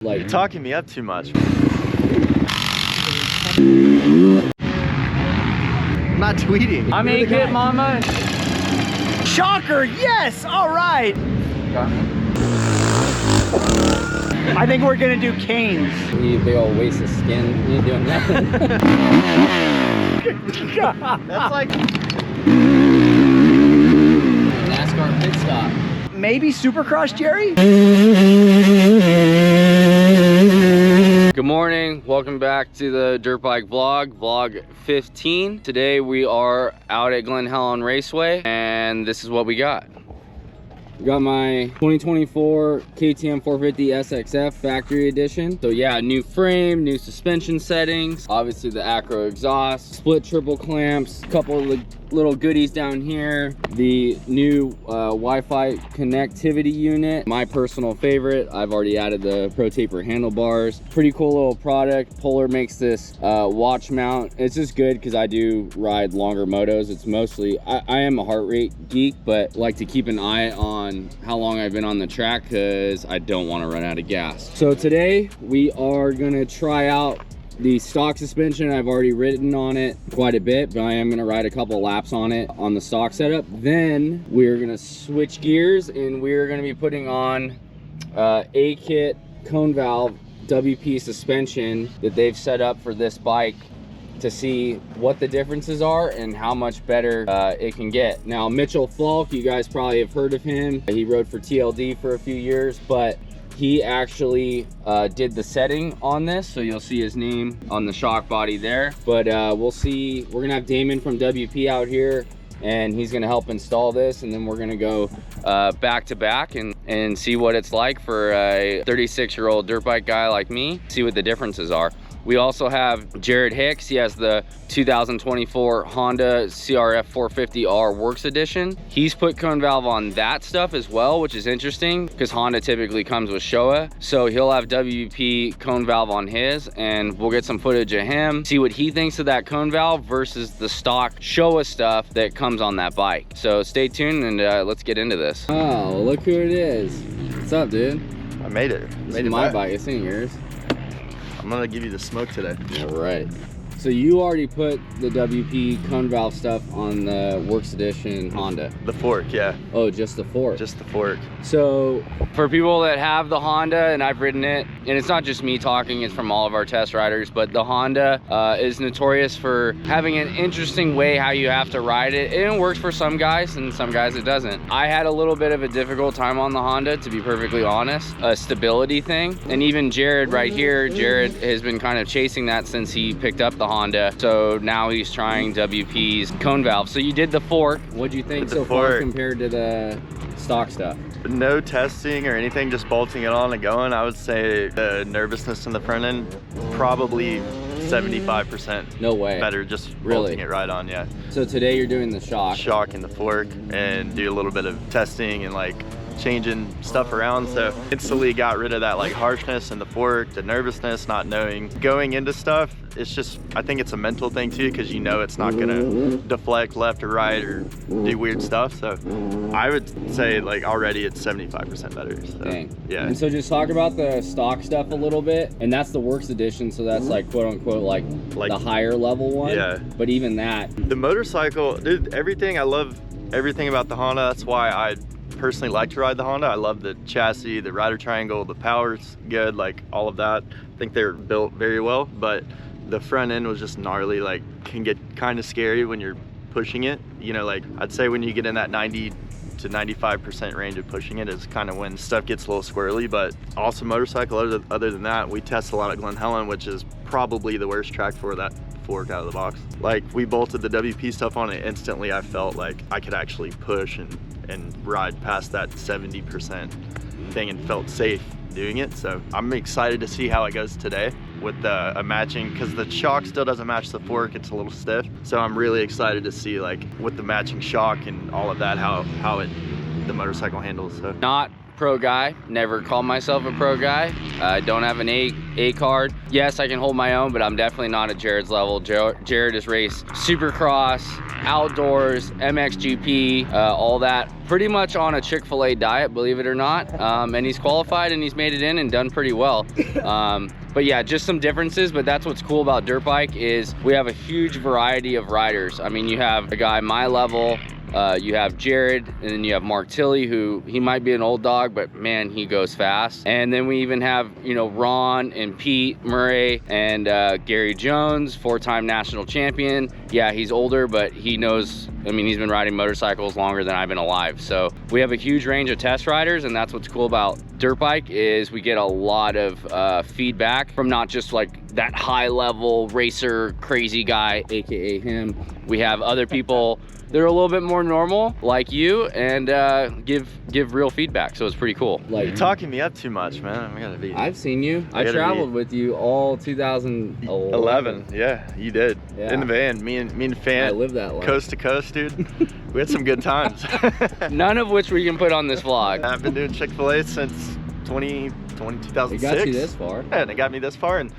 Like, you're talking me up too much. I'm not tweeting. I make it, mama. Shocker, yes, all right. I think we're gonna do canes. You big old waste of skin. You ain't doing nothing. That's like NASCAR pit stop. maybe Supercross, Jerry? Good morning, welcome back to the Dirtbike vlog, vlog 15. Today we are out at Glen Helen Raceway and this is what we got. We got my 2024 KTM 450 SXF factory edition. So yeah, new frame, new suspension settings, obviously the acro exhaust, split triple clamps, a couple of the little goodies down here, the new Wi-Fi connectivity unit, my personal favorite. I've already added the Pro Taper handlebars. Pretty cool little product. Polar makes this watch mount. It's just good because I do ride longer motos. It's mostly, I am a heart rate geek, but like to keep an eye on how long I've been on the track because I don't want to run out of gas. So today we are gonna try out the stock suspension. I've already ridden on it quite a bit, but I am gonna ride a couple laps on it on the stock setup. Then we're gonna switch gears and we're gonna be putting on A-Kit cone valve WP suspension that they've set up for this bike to see what the differences are and how much better it can get. Now, Mitchell Falk, you guys probably have heard of him. He rode for TLD for a few years, but he actually did the setting on this, so you'll see his name on the shock body there. But we'll see, we're gonna have Damon from WP out here and he's gonna help install this, and then we're gonna go back to back and see what it's like for a 36-year-old dirt bike guy like me, see what the differences are. We also have Jared Hicks. He has the 2024 Honda CRF450R Works Edition. He's put cone valve on that stuff as well, which is interesting because Honda typically comes with Showa. So he'll have WP cone valve on his, and we'll get some footage of him, see what he thinks of that cone valve versus the stock Showa stuff that comes on that bike. So stay tuned and let's get into this. Oh, look who it is. What's up, dude? I made it. This is my bike, it's in yours. I'm gonna give you the smoke today. All right. So you already put the WP cone valve stuff on the Works Edition Honda? The fork, yeah. Oh, just the fork? Just the fork. So for people that have the Honda, and I've ridden it, and it's not just me talking, it's from all of our test riders, but the Honda is notorious for having an interesting way how you have to ride it. And it works for some guys, and some guys it doesn't. I had a little bit of a difficult time on the Honda, to be perfectly honest, a stability thing. And even Jared right here, Jared has been kind of chasing that since he picked up the Honda, so now he's trying WP's cone valve. So you did the fork. What'd you think so far compared to the stock stuff? No testing or anything, just bolting it on and going. I would say the nervousness in the front end, probably 75%. No way. Better just really bolting it right on, yeah. So today you're doing the shock. Shock and the fork, and do a little bit of testing and like changing stuff around. So instantly got rid of that like harshness in the fork, the nervousness, not knowing going into stuff. It's just, I think it's a mental thing too, because you know it's not gonna deflect left or right or do weird stuff. So I would say like already it's 75% better. So, dang. Yeah. And so just talk about the stock stuff a little bit, and that's the Works Edition, so that's like quote unquote like the higher level one. Yeah. But even that, the motorcycle, dude, everything, I love everything about the Honda. That's why I personally like to ride the Honda. I love the chassis, the rider triangle, the power's good, like all of that. I think they're built very well, but the front end was just gnarly, like can get kind of scary when you're pushing it. You know, like I'd say when you get in that 90 to 95% range of pushing it is kind of when stuff gets a little squirrely. But awesome motorcycle. Other than that, we test a lot at Glen Helen, which is probably the worst track for that fork out of the box. Like we bolted the WP stuff on it, instantly I felt like I could actually push and ride past that 70% thing and felt safe doing it. So I'm excited to see how it goes today with a matching, because the shock still doesn't match the fork, it's a little stiff. So I'm really excited to see like with the matching shock and all of that how the motorcycle handles. So not pro guy. Never called myself a pro guy. I don't have an A card. Yes, I can hold my own, but I'm definitely not at Jared's level. Jared has raced Supercross, outdoors, MXGP, all that, pretty much on a Chick-fil-A diet, believe it or not. And he's qualified and he's made it in and done pretty well. But yeah, just some differences, but that's what's cool about dirt bike is we have a huge variety of riders. I mean, you have a guy my level, you have Jared, and then you have Mark Tilley, who he might be an old dog, but man, he goes fast. And then we even have, you know, Ron and Pete Murray and Gary Jones, 4-time national champion. Yeah, he's older, but he knows, I mean, he's been riding motorcycles longer than I've been alive. So we have a huge range of test riders, and that's what's cool about dirt bike is we get a lot of feedback from not just like that high level racer crazy guy, AKA him. We have other people they're a little bit more normal like you and give real feedback, so it's pretty cool. Like, you're talking me up too much, man. I gotta be. I've seen you. I traveled with you all 2011. Yeah, you did. Yeah. In the van, me and Fan. I lived that life. Coast to coast, dude. We had some good times. None of which we can put on this vlog. I've been doing Chick-fil-A since 2006. It got you this far. Yeah, and it got me this far, and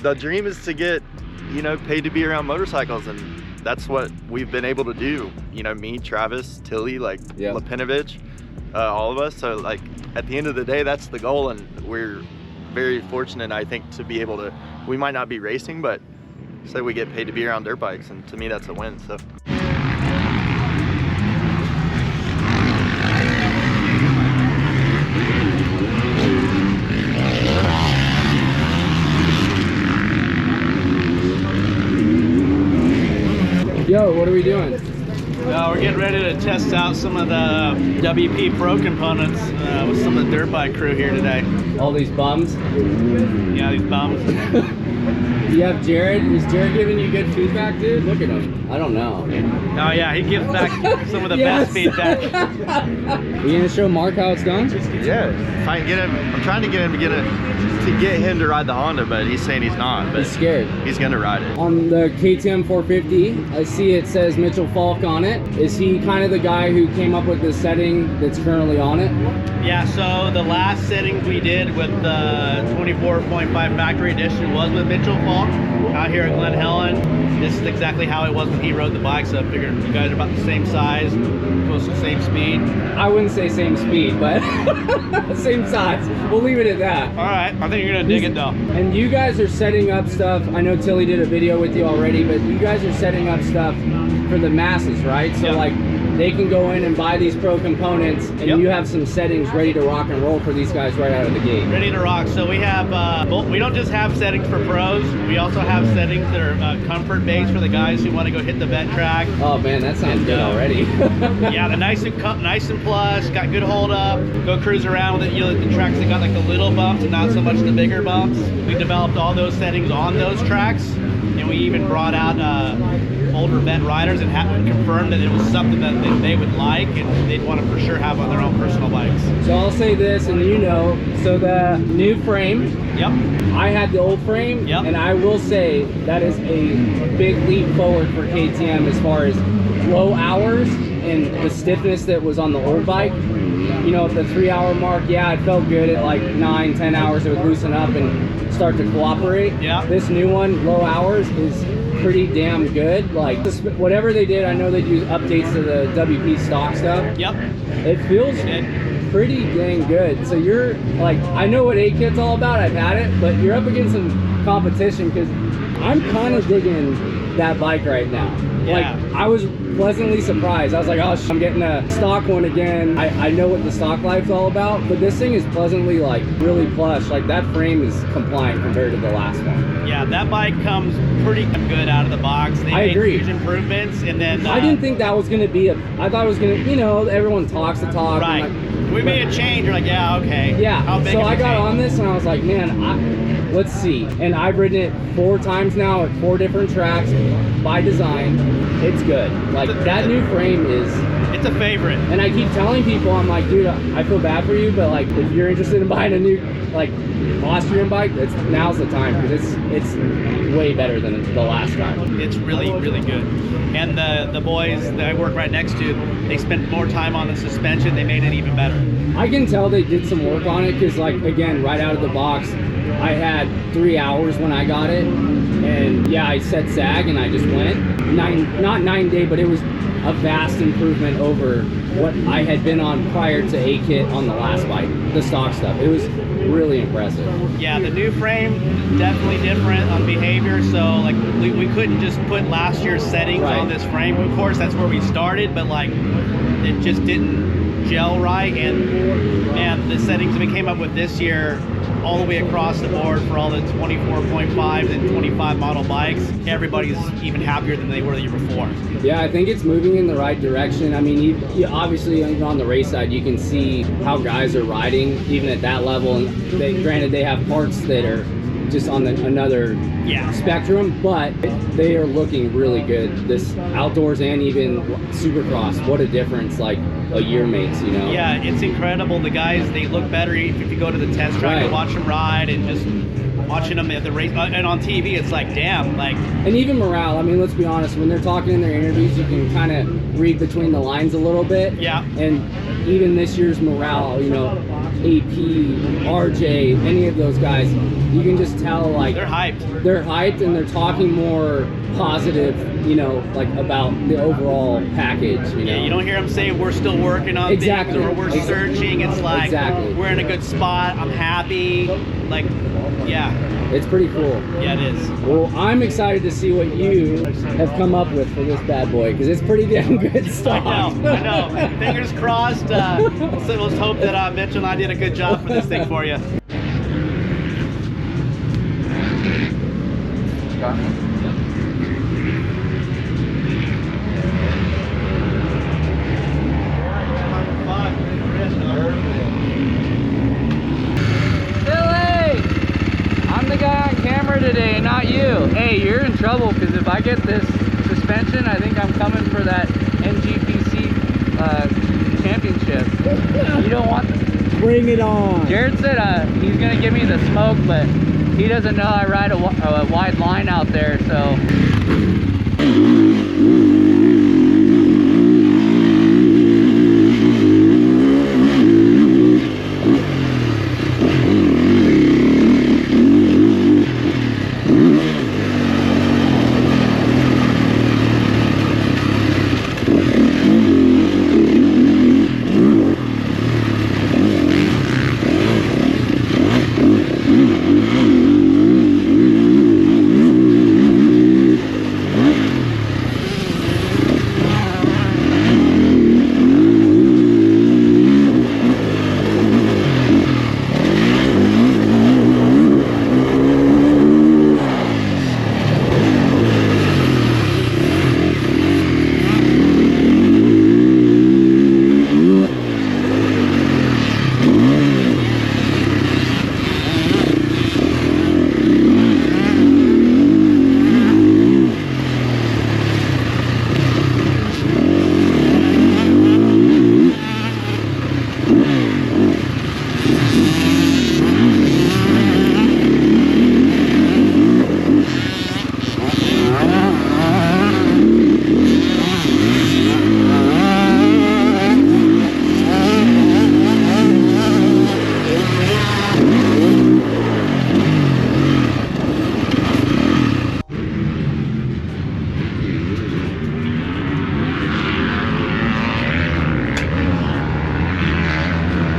the dream is to get, you know, paid to be around motorcycles, and that's what we've been able to do. You know, me, Travis, Tilly, like Lepinovich, all of us. So like at the end of the day, that's the goal, and we're very fortunate, I think, to be able to, we might not be racing, but say we get paid to be around dirt bikes, and to me that's a win. So yo, what are we doing? We're getting ready to test out some of the WP Pro components with some of the dirt bike crew here today. All these bums? Yeah, these bums. You have Jared. Is Jared giving you good feedback, dude? Look at him. I don't know. Oh yeah, he gives back some of the best feedback. Are you gonna show Mark how it's done? Yeah, if I can get him, I'm trying to get him to get him to ride the Honda, but he's saying he's not. But he's scared. He's gonna ride it. On the KTM 450, I see it says Mitchell Falk on it. Is he kind of the guy who came up with the setting that's currently on it? Yeah, so the last setting we did with the 24.5 factory edition was with Mitchell Falk out here at Glen Helen. This is exactly how it was when he rode the bike, so I figured you guys are about the same size, close to the same speed. I wouldn't say same speed, but same size. We'll leave it at that. All right, I think you're gonna dig it though. And you guys are setting up stuff. I know Tilly did a video with you already, but you guys are setting up stuff for the masses, right? So like they can go in and buy these pro components, and you have some settings ready to rock and roll for these guys right out of the gate. Ready to rock. So we have, we don't just have settings for pros, we also have settings that are comfort based for the guys who want to go hit the vent track. Oh man, that sounds good already. Yeah, the nice and plush, got good hold up, go cruise around with it. You know, the tracks that got like the little bumps and not so much the bigger bumps. We developed all those settings on those tracks, and we even brought out older vet riders and confirmed that it was something that they would like and they'd want to for sure have on their own personal bikes. So I'll say this, and you know, so the new frame, I had the old frame, and I will say that is a big leap forward for KTM as far as low hours and the stiffness that was on the old bike. You know, at the 3-hour mark, yeah, it felt good. At like 9-10 hours, it would loosen up and start to cooperate. This new one, low hours, is pretty damn good. Like whatever they did, I know they do updates to the WP stock stuff. It feels pretty dang good. So you're like, I know what A-Kit's all about, I've had it, but you're up against some competition, because I'm kind of digging that bike right now. Like, I was pleasantly surprised. I was like, oh, I'm getting a stock one again. I know what the stock life's all about, but this thing is pleasantly, like, really plush. Like, that frame is compliant compared to the last one. Yeah, that bike comes pretty good out of the box. They made huge improvements, and then I didn't think that was going to be I thought it was going to, you know, everyone talks the talk. Right. Like, we made a change. You're like, yeah, okay. Yeah. How big so I got on this, and I was like, man, let's see. And I've ridden it 4 times now at 4 different tracks by design. It's good. Like, that new frame is... It's a favorite. And I keep telling people, I'm like, dude, I feel bad for you, but like, if you're interested in buying a new like Austrian bike, now's the time, because it's way better than the last time. It's really, really good. And the boys that I work right next to, they spent more time on the suspension. They made it even better. I can tell they did some work on it, because like, again, right out of the box, I had 3 hours when I got it, and yeah, I set sag and I just went. Not 9 day, but it was a vast improvement over what I had been on prior to A-Kit on the last bike, the stock stuff. It was really impressive. Yeah, the new frame, definitely different on behavior, so like we couldn't just put last year's settings on this frame. Of course, that's where we started, but like it just didn't gel right, and the settings that we came up with this year, all the way across the board for all the 24.5s and 25 model bikes, everybody's even happier than they were the year before. Yeah, I think it's moving in the right direction. I mean, you obviously even on the race side, you can see how guys are riding even at that level. And granted, they have parts that are just on another spectrum, but they are looking really good. This outdoors and even Supercross, what a difference like a year makes, you know? Yeah, it's incredible. The guys, they look better if you go to the test track and watch them ride, and just watching them at the race, and on TV, it's like, damn, like. And even morale, I mean, let's be honest, when they're talking in their interviews, you can kind of read between the lines a little bit. Yeah. And even this year's morale, you know, AP, RJ, any of those guys, you can just tell, like, they're hyped. They're hyped, and they're talking more positive, you know, like about the overall package, you know? Yeah, you don't hear them say we're still working on things, or we're searching. It's like, we're in a good spot, I'm happy, like, yeah. It's pretty cool. Yeah, it is. Well, I'm excited to see what you have come up with for this bad boy, because it's pretty damn good stuff. I know. Fingers crossed. So let's hope that Mitchell and I did a good job for this thing for you. Today, not you. Hey, you're in trouble, because if I get this suspension, I think I'm coming for that NGPC championship. You don't want this. Bring it on. Jared said he's gonna give me the smoke, but he doesn't know I ride a wide line out there, so.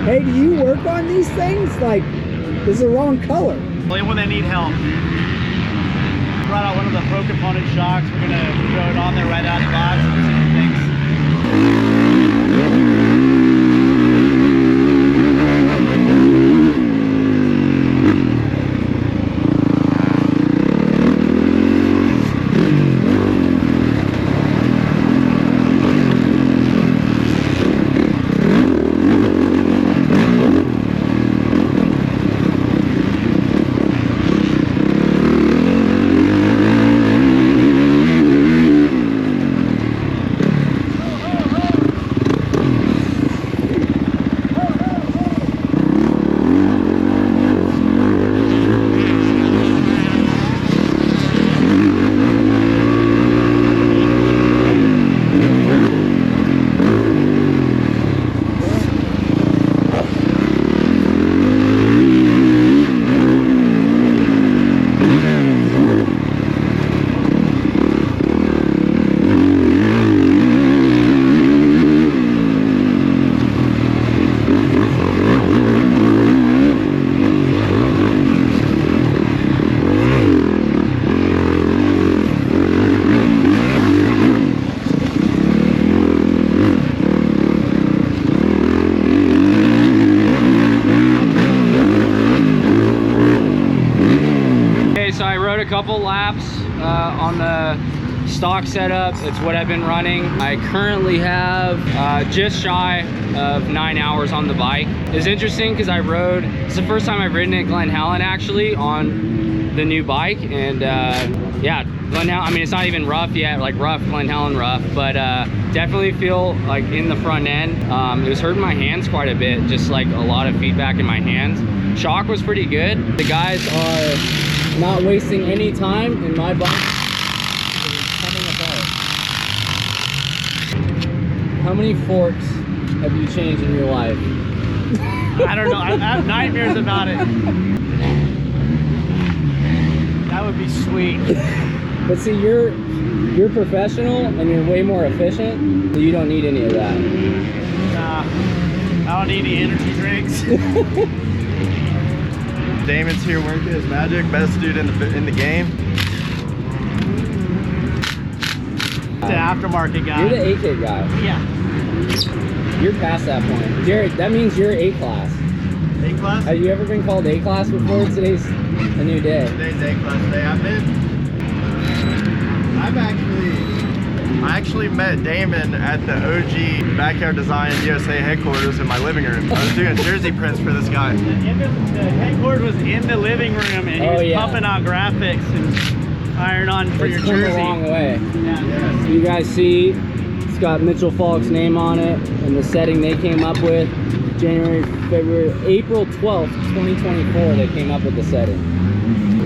Hey, do you work on these things? Like, this is the wrong color. Only when they need help. Brought out one of the Pro Component shocks. We're gonna throw it on there right out of the box and see what it thinks. rode a couple laps on the stock setup. It's what I've been running. I currently have just shy of 9 hours on the bike. It's interesting because it's the first time I've ridden at Glen Helen actually on the new bike, and yeah, Glen Helen, I mean, it's not even rough yet, like rough, Glen Helen rough, but definitely feel like in the front end, it was hurting my hands quite a bit, just like a lot of feedback in my hands. Shock was pretty good. The guys are not wasting any time, and my bike is coming apart. How many forks have you changed in your life? I don't know. I have nightmares about it. That would be sweet. But see, you're professional and you're way more efficient, so you don't need any of that. Nah, I don't need any energy drinks. Damon's here working his magic, best dude in the game. The aftermarket guy. You're the A-kit guy. Yeah. You're past that point. Jared, that means you're A-class. A-class? Have you ever been called A-class before? Today's a new day. Today's A-class day. I actually met Damon at the OG Backyard Design USA headquarters in my living room. I was doing jersey prints for this guy. The headboard was in the living room, and he was pumping out graphics and iron on for your jersey. It's come a long way. Yeah. So you guys see, it's got Mitchell Falk's name on it and the setting they came up with. April 12th, 2024, they came up with the setting.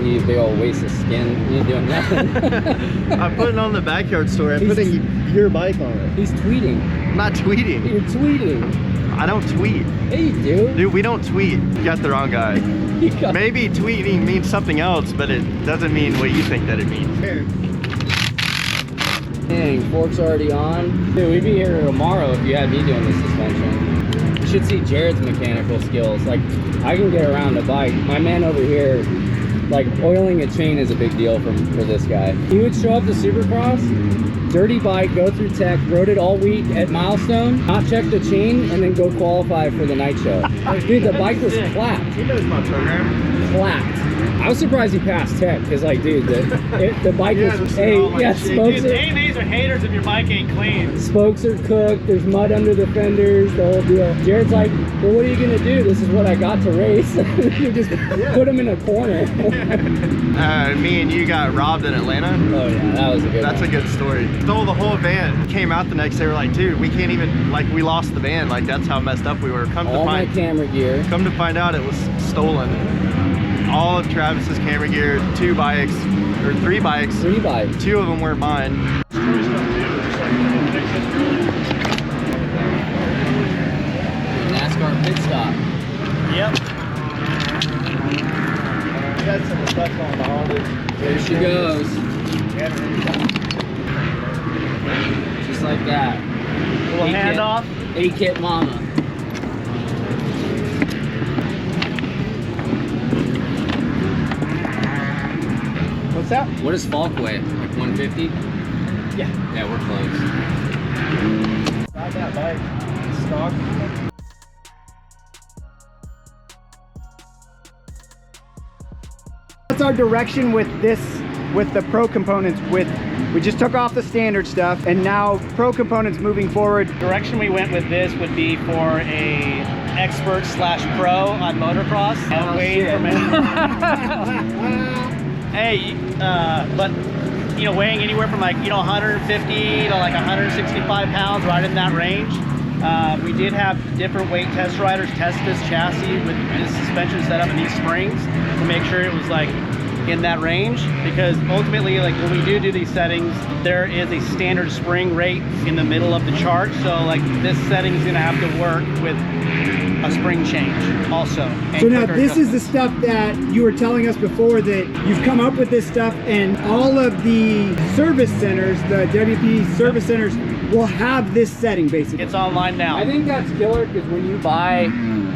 You big old waste of skin. You ain't doing nothing. I'm putting on the backyard story. I'm putting your bike on it. He's tweeting. I'm not tweeting. You're tweeting. I don't tweet. Yeah, you do. Dude, we don't tweet. You got the wrong guy. Maybe tweeting means something else, but it doesn't mean what you think that it means. Dang, fork's already on. Dude, we'd be here tomorrow if you had me doing the suspension. You should see Jared's mechanical skills. Like, I can get around a bike. My man over here, like, oiling a chain is a big deal for this guy. He would show up to Supercross, dirty bike, go through tech, rode it all week at Milestone, not check the chain, and then go qualify for the night show. Dude, the bike was clapped. He knows my program. Clapped. I was surprised he passed tech, because, like, dude, the bike was, spokes Dude, A&As are haters if your bike ain't clean. Spokes are cooked, there's mud under the fenders, the whole deal. Jared's like, well, what are you gonna do? This is what I got to race. You just put him in a corner. Me and you got robbed in Atlanta. Oh yeah, that was a good That's one. a good story. Stole the whole van. Came out the next day, we're like, dude, we can't even, like, we lost the van. Like, that's how messed up we were. All my camera gear. Come to find out, it was stolen. All of Travis's camera gear, 2 bikes, or 3 bikes. 3 bikes. 2 of them weren't mine. NASCAR pit stop. Yep. We had some respect on the Honda. There she goes. Just like that. Little handoff. A-kit mama. What's that? What does Falk weigh? Like 150? Yeah. Yeah, we're close. Ride that bike. Stock. What's our direction with this, with the pro components? We just took off the standard stuff, and now pro components moving forward. The direction we went with this would be for a expert/pro on motocross. Hey, but you know, weighing anywhere from like 150 to like 165 pounds, right in that range. We did have different weight test riders test this chassis with this suspension setup and these springs to make sure it was like in that range, because ultimately, like, when we do these settings, there is a standard spring rate in the middle of the chart, so like this setting is going to have to work with a spring change also. So now this is the stuff that you were telling us before, that you've come up with this stuff, and all of the service centers, the WP service centers, will have this setting basically. It's online now. I think that's killer, because when you buy,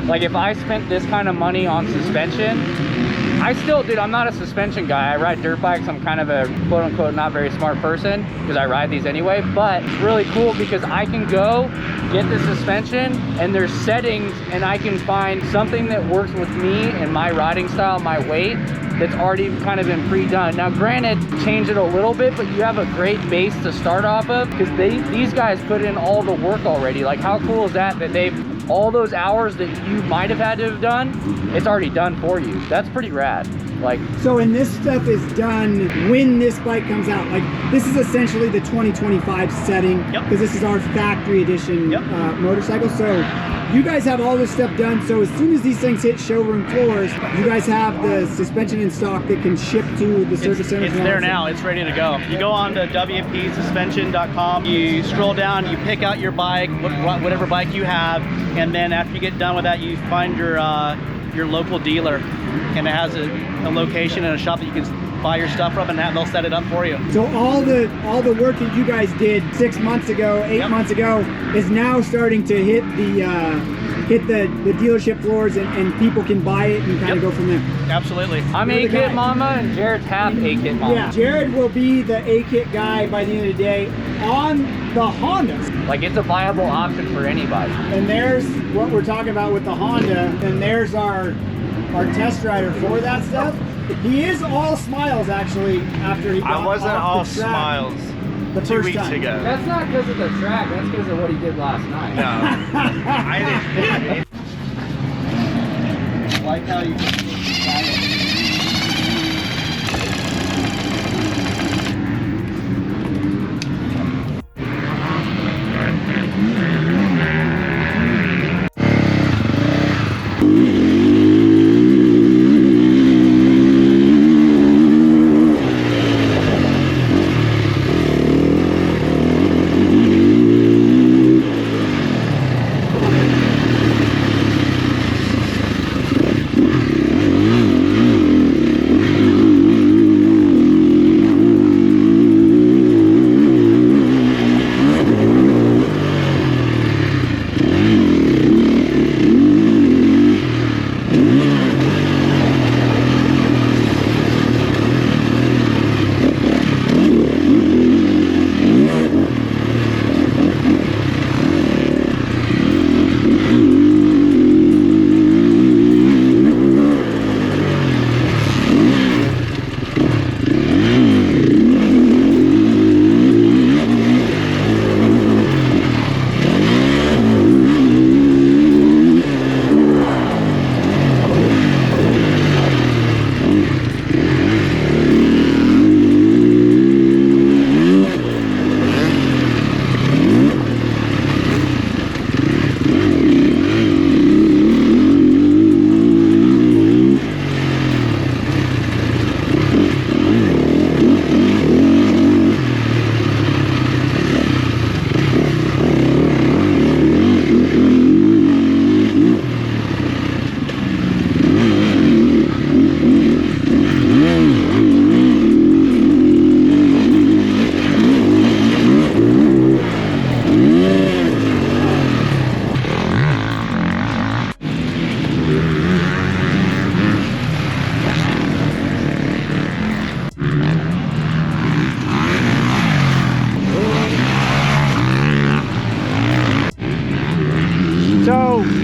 like, if I spent this kind of money on suspension, dude, I'm not a suspension guy. I ride dirt bikes. I'm kind of a quote-unquote not very smart person because I ride these anyway, but it's really cool because I can go get the suspension and there's settings, and I can find something that works with me and my riding style, my weight, that's already kind of been pre-done. Now granted, change it a little bit, but you have a great base to start off of, because these guys put in all the work already. Like, how cool is that they've, all those hours that you might have had to have done, it's already done for you. That's pretty rad. Like, so, and this stuff is done when this bike comes out. Like, this is essentially the 2025 setting, because this is our factory edition motorcycle. So you guys have all this stuff done, so as soon as these things hit showroom floors, you guys have the suspension in stock that can ship to the service center. It's there now, it's ready to go. You go on to wpsuspension.com, you scroll down, you pick out your bike, whatever bike you have, and then after you get done with that, you find your local dealer, and it has a location and a shop that you can buy your stuff from, and they'll set it up for you. So all the work that you guys did 6 months ago, 8 months ago, is now starting to hit the dealership floors, and people can buy it and kind of go from there. Absolutely. I'm A-Kit Mama, and Jared's half A-Kit Mama. Yeah, Jared will be the A-Kit guy by the end of the day on the Hondas. Like, it's a viable option for anybody. And there's what we're talking about with the Honda, and there's our test rider for that stuff. He is all smiles, actually, after he got I wasn't off all the track smiles the 2 first weeks time. ago. That's not because of the track, that's because of what he did last night. No, I didn't. I like how you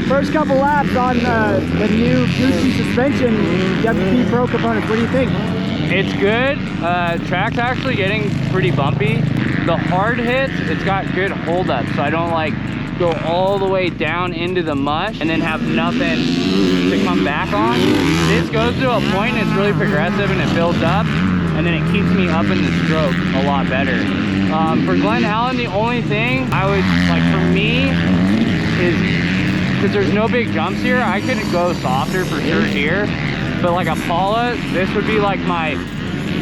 First couple laps on the new Gucci suspension WP Pro components. What do you think? It's good. Track's actually getting pretty bumpy. The hard hits, it's got good hold up, so I don't like go all the way down into the mush and then have nothing to come back on. This goes to a point, it's really progressive and it builds up, and then it keeps me up in the stroke a lot better. For Glen Helen, the only thing I would like for me is, because there's no big jumps here, I could go softer for sure here, but like a Paula, this would be like my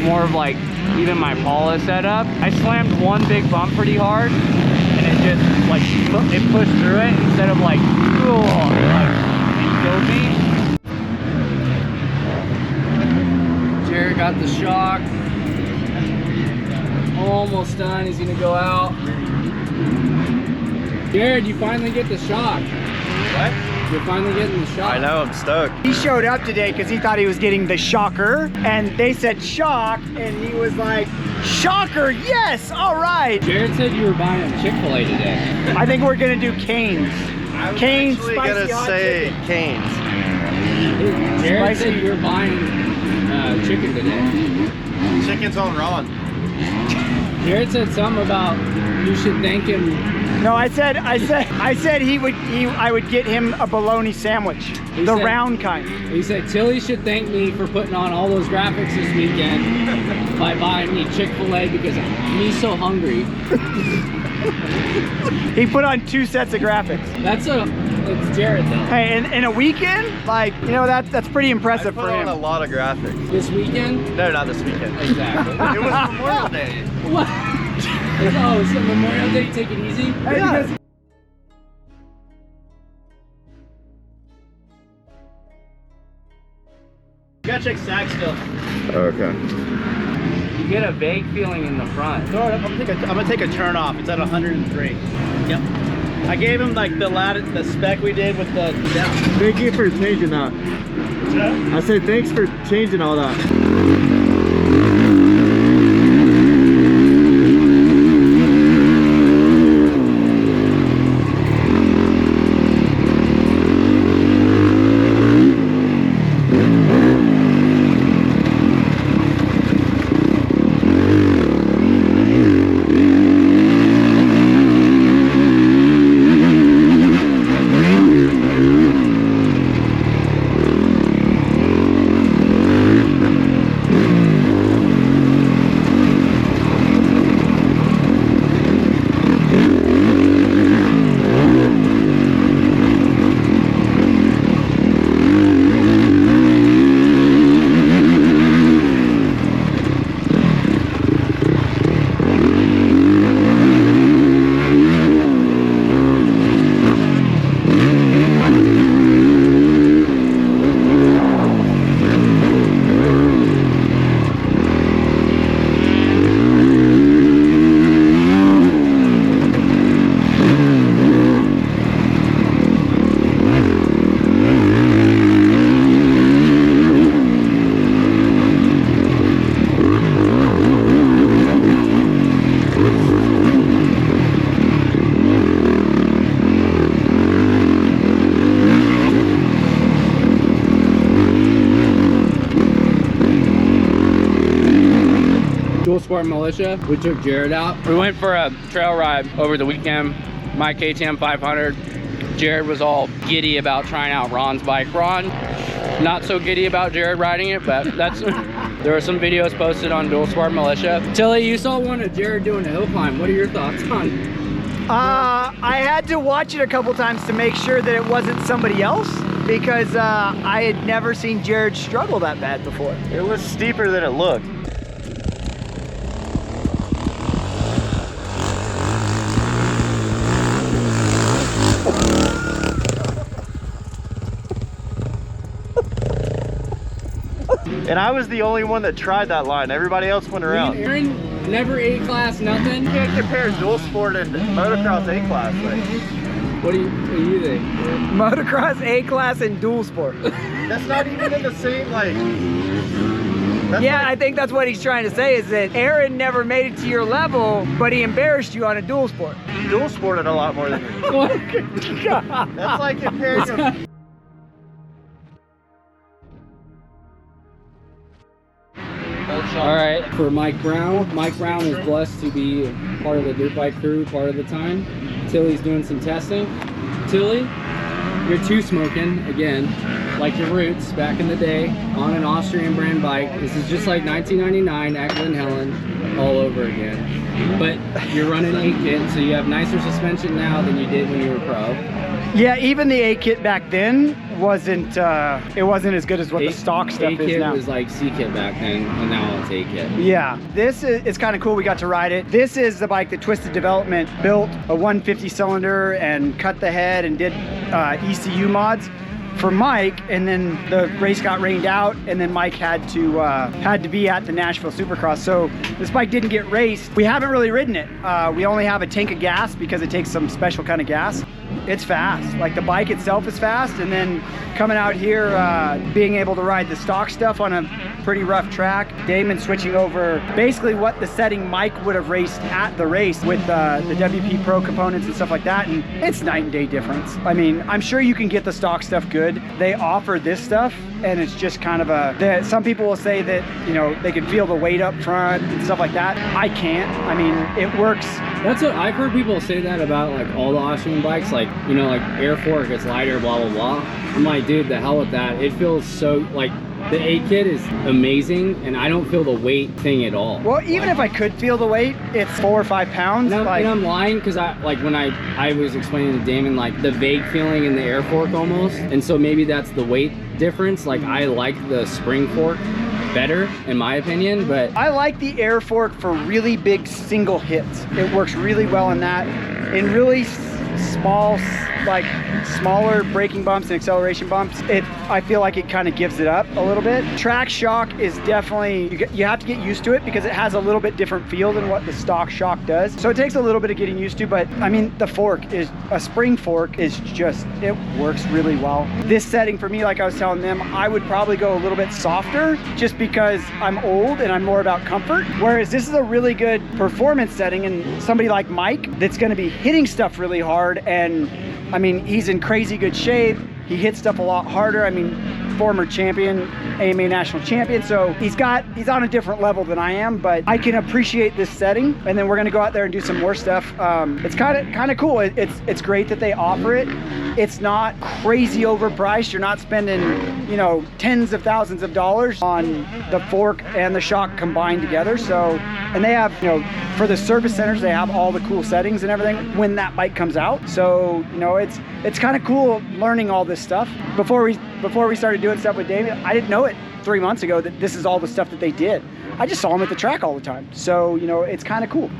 more of like even my Paula setup. I slammed one big bump pretty hard, and it just like it pushed through it instead of like, it killed me. Jared got the shock, almost done. He's gonna go out. Jared, you finally get the shock. What? You're finally getting the shock. I know, I'm stoked. He showed up today because he thought he was getting the shocker, and they said shock, and he was like, shocker, yes, all right. Jared said you were buying Chick-fil-A today. I think we're gonna do Cane's. I was Cane's actually spicy gonna hot say chicken. Cane's. Jared Spicy. said you were buying chicken today? Chicken's on Ron. Jared said something about you should thank him. No, I said I would get him a bologna sandwich, the said, round kind. He said Tilly should thank me for putting on all those graphics this weekend by buying me Chick-fil-A because he's so hungry. He put on 2 sets of graphics. It's Jared though. Hey, in a weekend, like, you know, that's pretty impressive I for put him. on a lot of graphics. This weekend? No, not this weekend. Exactly. It was Memorial Day. What? Oh, it's Memorial Day, take it easy? Hey, Yeah. because You gotta check sag still. Okay. You get a vague feeling in the front. Throw it up. I'm gonna take a turn off. It's at 103. Yep. I gave him like the spec we did with the down. Thank you for changing that. I said thanks for changing all that. Sport Militia. We took Jared out. We went for a trail ride over the weekend. My KTM 500. Jared was all giddy about trying out Ron's bike. Ron, not so giddy about Jared riding it, but that's there were some videos posted on Dual Sport Militia. Tilly, you saw one of Jared doing a hill climb. What are your thoughts on? I had to watch it a couple times to make sure that it wasn't somebody else, because I had never seen Jared struggle that bad before. It was steeper than it looked. And I was the only one that tried that line. Everybody else went around. Aaron never A-class, nothing. You can't compare dual sport and motocross A-class. Like, What do you think? Motocross A-class and dual sport. that's not even in the same, like... Yeah, I think that's what he's trying to say, is that Aaron never made it to your level, but he embarrassed you on a dual sport. Dual sported a lot more than me. That's like comparing them. All right, for Mike Brown. Mike Brown is blessed to be part of the dirt bike crew part of the time. Tilly's doing some testing. Tilly, you're too smoking again, like your roots back in the day on an Austrian brand bike. This is just like 1999 at Glen Helen all over again. But you're running 8-kit, so you have nicer suspension now than you did when you were pro. Yeah, even the A-kit back then wasn't it wasn't as good as what the stock stuff is A-kit now. was like C-kit back then, and now it's A-kit. Yeah, this is, it's kind of cool. We got to ride it. This is the bike that Twisted Development built a 150 cylinder and cut the head and did ECU mods for Mike, and then the race got rained out, and then Mike had to be at the Nashville Supercross. So this bike didn't get raced. We haven't really ridden it. We only have a tank of gas because it takes some special kind of gas. it's fast. Like the bike itself is fast, and then coming out here, being able to ride the stock stuff on a pretty rough track. Damon switching over basically what the setting Mike would have raced at the race with the WP Pro components and stuff like that, and it's night and day difference. I mean, I'm sure you can get the stock stuff good. They offer this stuff, and it's just kind of some people will say that, you know, they can feel the weight up front and stuff like that. I can't. I mean, it works. That's what I've heard people say that about like all the Austrian bikes, like, you know, like air fork gets lighter, blah blah blah. I'm like, dude, the hell with that. It feels so like the 8 kit is amazing, and I don't feel the weight thing at all. Well, even if I could feel the weight, it's 4 or 5 pounds. And I'm lying, because when I was explaining to Damon like the vague feeling in the air fork almost, and so maybe that's the weight difference. Like I like the spring fork better in my opinion, but I like the air fork for really big single hits. It works really well in that. In really small, like smaller braking bumps and acceleration bumps, I feel like it kind of gives it up a little bit. Track shock is definitely, you have to get used to it because it has a little bit different feel than what the stock shock does. So it takes a little bit of getting used to, but I mean, the fork is, a spring fork is just, it works really well. This setting for me, like I was telling them, I would probably go a little bit softer just because I'm old and I'm more about comfort. Whereas this is a really good performance setting, and somebody like Mike that's gonna be hitting stuff really hard, and I mean, he's in crazy good shape. He hits stuff a lot harder. I mean, former champion, AMA national champion. So he's on a different level than I am, but I can appreciate this setting. And then we're gonna go out there and do some more stuff. It's kind of cool. It's great that they offer it. It's not crazy overpriced. You're not spending, you know, tens of thousands of dollars on the fork and the shock combined together. So, and they have, you know, for the service centers, they have all the cool settings and everything when that bike comes out. So, you know, it's kind of cool learning all this stuff. Before we started doing stuff with Damon, I didn't know it 3 months ago that this is all the stuff that they did. I just saw them at the track all the time. So, you know, it's kind of cool.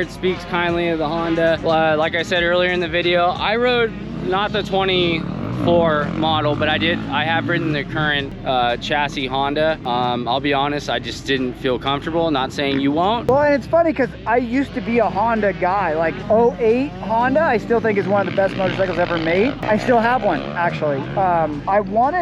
Speaks kindly of the Honda. Like I said earlier in the video, I rode not the 24 model, but I have ridden the current chassis Honda. I'll be honest, I just didn't feel comfortable. Not saying you won't. Well, and it's funny because I used to be a Honda guy. Like 08 Honda, I still think is one of the best motorcycles ever made. I still have one, actually. I want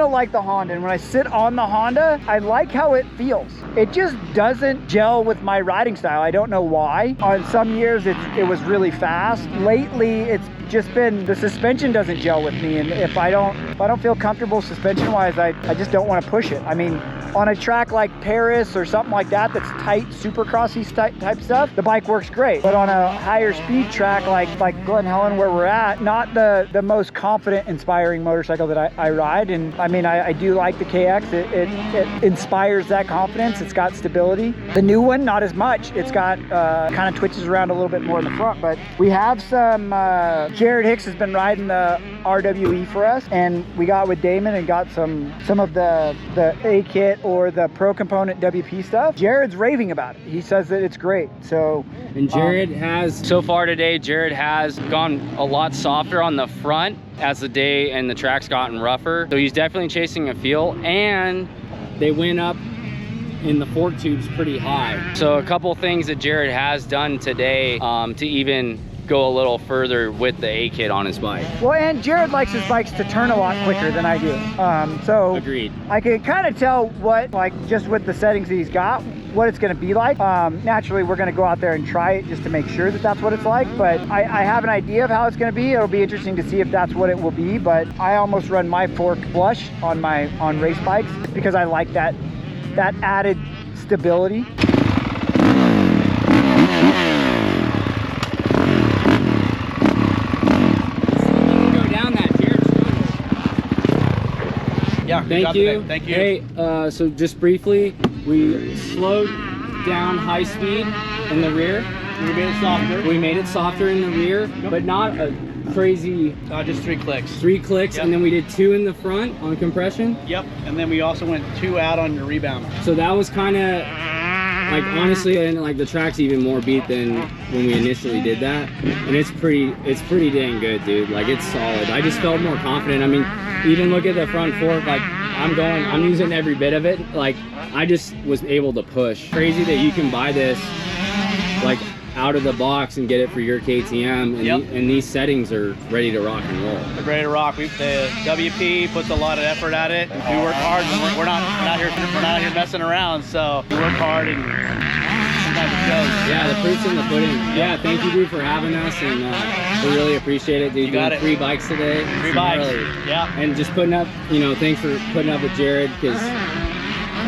to like the Honda, and when I sit on the Honda, I like how it feels. It just doesn't gel with my riding style. I don't know why. On some years, it was really fast. Lately, it's just been, the suspension doesn't gel with me, and if I don't feel comfortable suspension wise, I just don't want to push it. I mean, On a track like Paris or something like that, that's tight, supercrossy type stuff, the bike works great. But on a higher speed track like Glen Helen, where we're at, not the most confident, inspiring motorcycle that I ride. And I mean, I do like the KX. It inspires that confidence. It's got stability. The new one, not as much. It's got kind of twitches around a little bit more in the front. But we have some, Jared Hicks has been riding the RWE for us, and we got with Damon and got some of the A kit or the Pro Component WP stuff. Jared's raving about it. He says that it's great. So, and Jared has, so far today, Jared has gone a lot softer on the front as the day and the track's gotten rougher. So he's definitely chasing a feel, and they went up in the fork tubes pretty high. So a couple things that Jared has done today to even go a little further with the A kit on his bike. Well, and Jared likes his bikes to turn a lot quicker than I do. So agreed. I can kind of tell what, like, just with the settings that he's got, what it's going to be like. Naturally, we're going to go out there and try it just to make sure that that's what it's like. But I have an idea of how it's going to be. It'll be interesting to see if that's what it will be. But I almost run my fork flush on race bikes because I like that added stability. Yeah, thank you. Thank you. Hey, so just briefly, we slowed down high speed in the rear. We made it softer. We made it softer in the rear, but not a crazy. Just 3 clicks. 3 clicks, yep. And then we did 2 in the front on compression. Yep, and then we also went 2 out on your rebound. So that was kind of like, honestly, and like the track's even more beat than when we initially did that, and it's pretty dang good, dude. Like, it's solid. I just felt more confident. I mean, even look at the front fork, like I'm using every bit of it. Like, I just was able to push. Crazy that you can buy this like out of the box and get it for your KTM, and, yep. And these settings are ready to rock and roll. They're ready to rock. The WP puts a lot of effort at it. We work hard. We're not here messing around. So we work hard, and sometimes it shows. Yeah, the proof's in the pudding. Yeah, thank you, dude, for having us, and we really appreciate it, dude. You got it. 3 bikes today. 3 bikes. Really. Yeah. And just putting up, thanks for putting up with Jared, because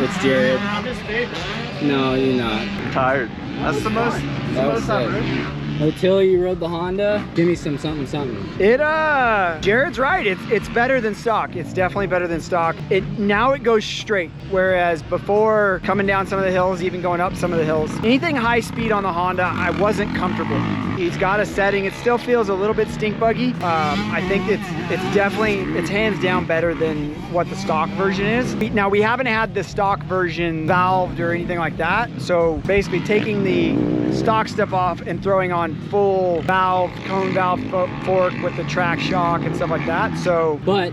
it's Jared. I'm his favorite. No, you're not. I'm tired. That's the most. That was sick. Tilly, you rode the Honda. Give me some something. Jared's right. It's better than stock. It's definitely better than stock. Now it goes straight, whereas before, coming down some of the hills, even going up some of the hills, anything high speed on the Honda, I wasn't comfortable. He's got a setting. It still feels a little bit stink buggy. I think it's hands down better than what the stock version is. Now, we haven't had the stock version valved or anything like that. So basically taking the stock stuff off and throwing on full valve, cone valve fork with the track shock and stuff like that. So, but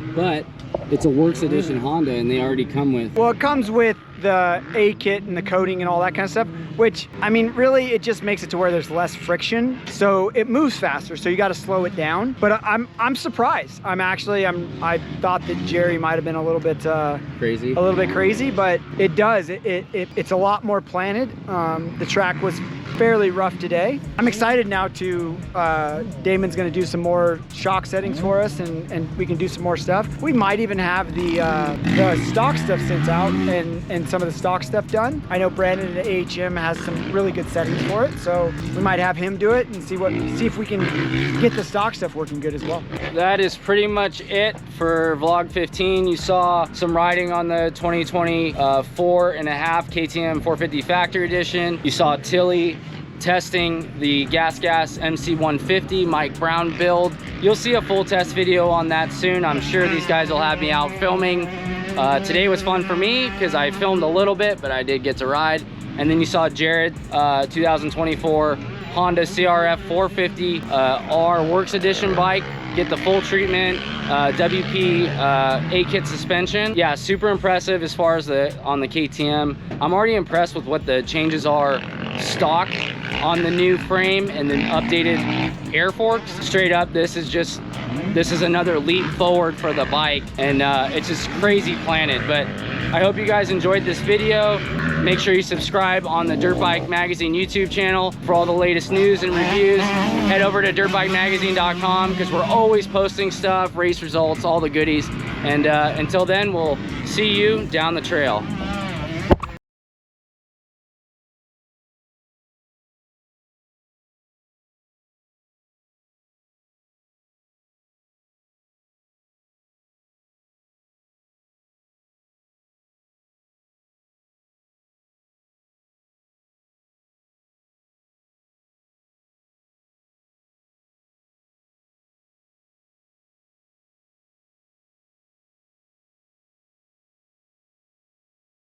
it's a Works Edition Honda, and they already come with. Well, it comes with the A kit and the coating and all that kind of stuff, which, I mean, really, it just makes it to where there's less friction, so it moves faster. So you got to slow it down. But I'm surprised. I thought that Jerry might have been a little bit crazy, but it does. It's a lot more planted. The track was fairly rough today. I'm excited now to Damon's going to do some more shock settings for us, and we can do some more stuff. We might even have the stock stuff sent out and some of the stock stuff done. I know Brandon at AHM has some really good settings for it, so we might have him do it and see if we can get the stock stuff working good as well. That is pretty much it for vlog 15. You saw some riding on the 2020 4.5 KTM 450 Factory Edition. You saw Tilly testing the GASGAS MC150 Mike Brown build. You'll see a full test video on that soon. I'm sure these guys will have me out filming. Today was fun for me because I filmed a little bit, but I did get to ride. And then you saw Jared 2024 Honda CRF450R Works Edition bike. Get the full treatment, WP A-kit suspension. Yeah, super impressive as far as on the KTM. I'm already impressed with what the changes are stock on the new frame and then updated air forks. Straight up, this is another leap forward for the bike, and it's just crazy planted. But I hope you guys enjoyed this video. Make sure you subscribe on the Dirtbike Magazine YouTube channel for all the latest news and reviews. Head over to dirtbikemagazine.com because we're always posting stuff, race results, all the goodies. And until then, we'll see you down the trail.